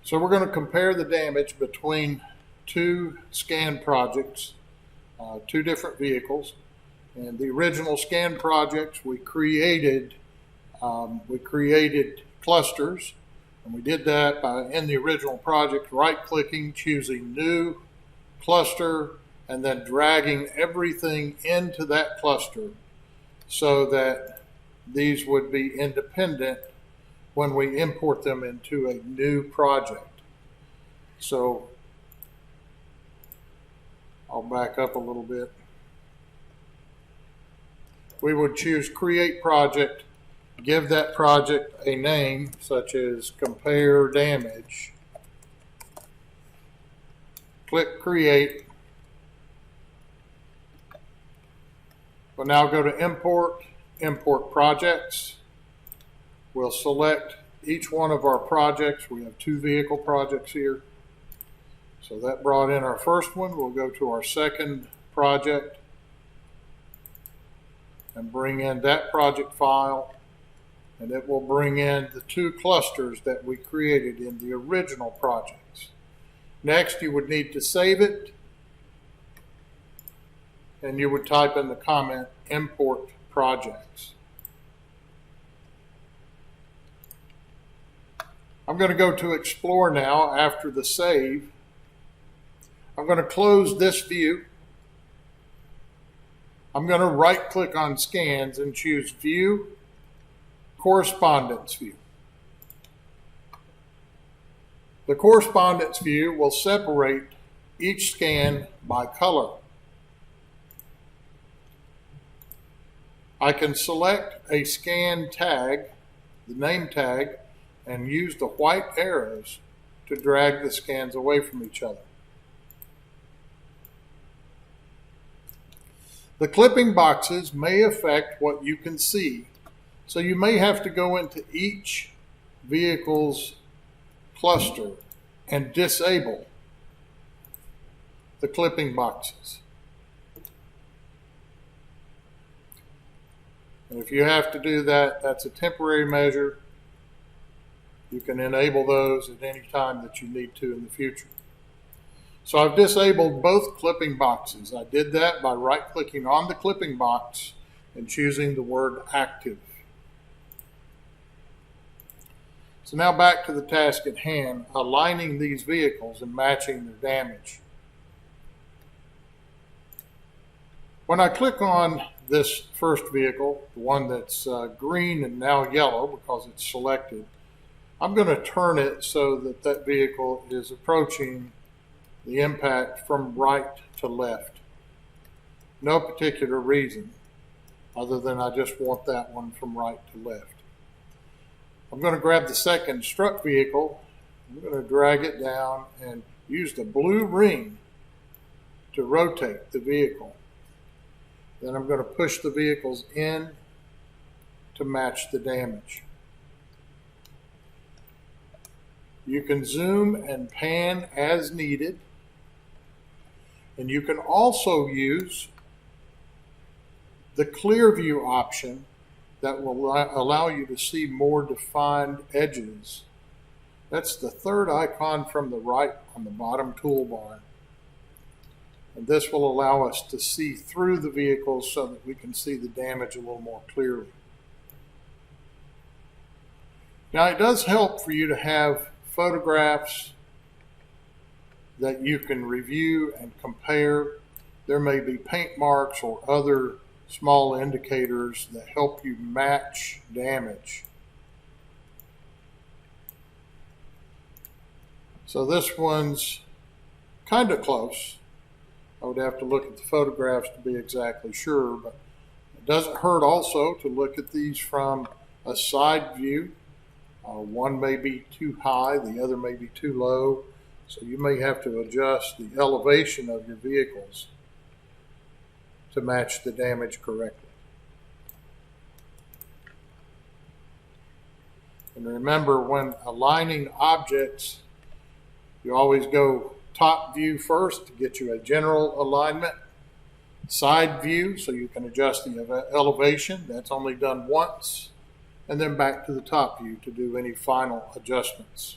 So we're going to compare the damage between two scan projects, two different vehicles. And the original scan projects, we created clusters, and we did that by, in the original project, right-clicking, choosing New Cluster, and then dragging everything into that cluster so that these would be independent when we import them into a new project. So I'll back up a little bit. We would choose Create Project, give that project a name such as Compare Damage. Click Create. We'll now go to Import, Import Projects. We'll select each one of our projects. We have two vehicle projects here. So that brought in our first one. We'll go to our second project and bring in that project file, and it will bring in the two clusters that we created in the original projects. Next, you would need to save it, and you would type in the comment, Import Projects. I'm going to go to Explore now after the save. I'm going to close this view. I'm going to right-click on Scans and choose View, Correspondence View. The Correspondence View will separate each scan by color. I can select a scan tag, the name tag, and use the white arrows to drag the scans away from each other. The clipping boxes may affect what you can see, so you may have to go into each vehicle's cluster and disable the clipping boxes. And if you have to do that, that's a temporary measure. You can enable those at any time that you need to in the future. So I've disabled both clipping boxes. I did that by right-clicking on the clipping box and choosing the word Active. So now back to the task at hand, aligning these vehicles and matching their damage. When I click on this first vehicle, the one that's green and now yellow because it's selected, I'm going to turn it so that that vehicle is approaching the impact from right to left. No particular reason other than I just want that one from right to left. I'm going to grab the second struck vehicle. I'm going to drag it down and use the blue ring to rotate the vehicle. Then I'm going to push the vehicles in to match the damage. You can zoom and pan as needed. And you can also use the clear view option that will allow you to see more defined edges. That's the third icon from the right on the bottom toolbar. And this will allow us to see through the vehicles so that we can see the damage a little more clearly. Now it does help for you to have photographs that you can review and compare. There may be paint marks or other small indicators that help you match damage. So this one's kind of close. I would have to look at the photographs to be exactly sure, but it doesn't hurt also to look at these from a side view. One may be too high, the other may be too low. So you may have to adjust the elevation of your vehicles to match the damage correctly. And remember, when aligning objects, you always go top view first to get you a general alignment. Side view, so you can adjust the elevation. That's only done once. And then back to the top view to do any final adjustments.